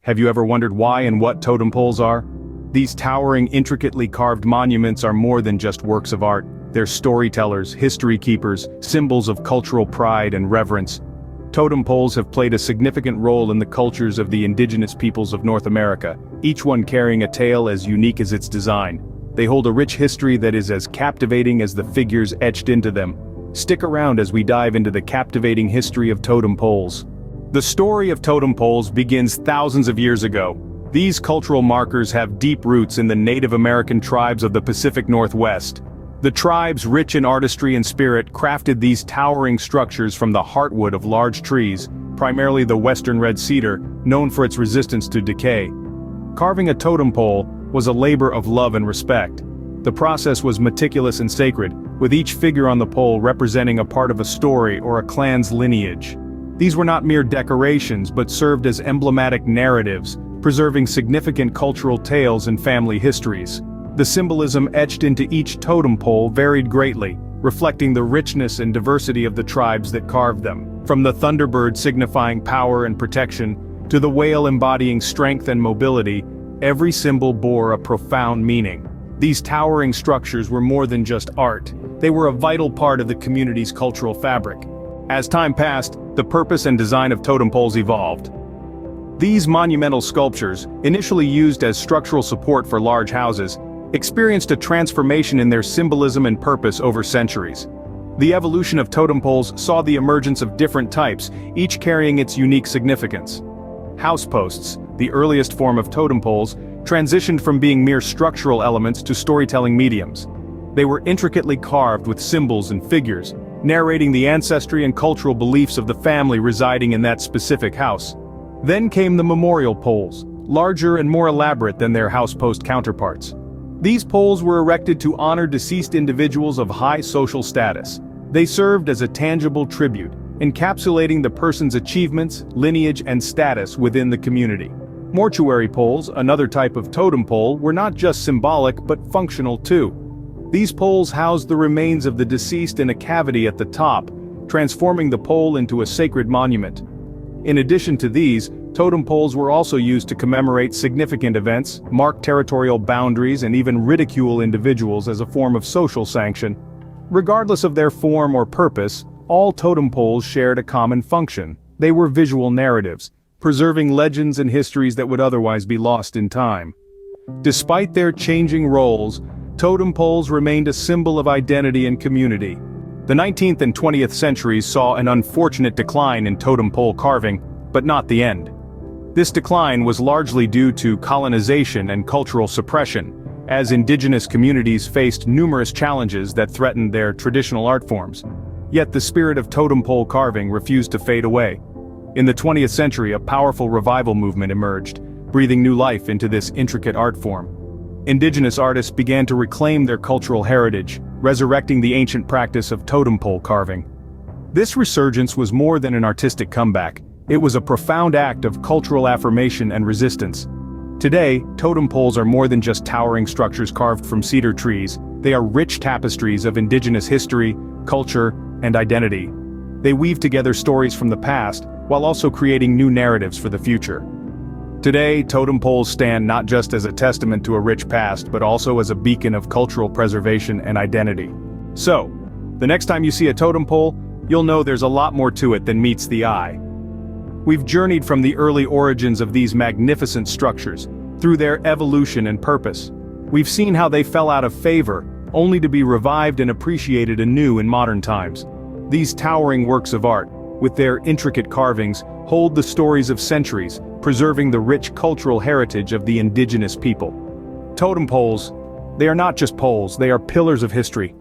Have you ever wondered why and what totem poles are? These towering, intricately carved monuments are more than just works of art. They're storytellers, history keepers, symbols of cultural pride and reverence. Totem poles have played a significant role in the cultures of the indigenous peoples of North America, each one carrying a tale as unique as its design. They hold a rich history that is as captivating as the figures etched into them. Stick around as we dive into the captivating history of totem poles. The story of totem poles begins thousands of years ago. These cultural markers have deep roots in the Native American tribes of the Pacific Northwest. The tribes, rich in artistry and spirit, crafted these towering structures from the heartwood of large trees, primarily the western red cedar, known for its resistance to decay. Carving a totem pole was a labor of love and respect. The process was meticulous and sacred, with each figure on the pole representing a part of a story or a clan's lineage. These were not mere decorations but served as emblematic narratives, preserving significant cultural tales and family histories. The symbolism etched into each totem pole varied greatly, reflecting the richness and diversity of the tribes that carved them. From the thunderbird signifying power and protection, to the whale embodying strength and mobility, every symbol bore a profound meaning. These towering structures were more than just art. They were a vital part of the community's cultural fabric. As time passed, the purpose and design of totem poles evolved. These monumental sculptures, initially used as structural support for large houses, experienced a transformation in their symbolism and purpose over centuries. The evolution of totem poles saw the emergence of different types, each carrying its unique significance. House posts, the earliest form of totem poles, transitioned from being mere structural elements to storytelling mediums. They were intricately carved with symbols and figures, narrating the ancestry and cultural beliefs of the family residing in that specific house. Then came the memorial poles, larger and more elaborate than their housepost counterparts. These poles were erected to honor deceased individuals of high social status. They served as a tangible tribute, encapsulating the person's achievements, lineage, and status within the community. Mortuary poles, another type of totem pole, were not just symbolic but functional too. These poles housed the remains of the deceased in a cavity at the top, transforming the pole into a sacred monument. In addition to these, totem poles were also used to commemorate significant events, mark territorial boundaries, and even ridicule individuals as a form of social sanction. Regardless of their form or purpose, all totem poles shared a common function. They were visual narratives, preserving legends and histories that would otherwise be lost in time. Despite their changing roles, totem poles remained a symbol of identity and community. The 19th and 20th centuries saw an unfortunate decline in totem pole carving, but not the end. This decline was largely due to colonization and cultural suppression, as indigenous communities faced numerous challenges that threatened their traditional art forms. Yet the spirit of totem pole carving refused to fade away. In the 20th century, a powerful revival movement emerged, breathing new life into this intricate art form. Indigenous artists began to reclaim their cultural heritage, resurrecting the ancient practice of totem pole carving. This resurgence was more than an artistic comeback. It was a profound act of cultural affirmation and resistance. Today, totem poles are more than just towering structures carved from cedar trees. They are rich tapestries of indigenous history, culture, and identity. They weave together stories from the past, while also creating new narratives for the future. Today, totem poles stand not just as a testament to a rich past, but also as a beacon of cultural preservation and identity. So, the next time you see a totem pole, you'll know there's a lot more to it than meets the eye. We've journeyed from the early origins of these magnificent structures, through their evolution and purpose. We've seen how they fell out of favor, only to be revived and appreciated anew in modern times. These towering works of art, with their intricate carvings, hold the stories of centuries, preserving the rich cultural heritage of the indigenous people. Totem poles, they are not just poles, they are pillars of history.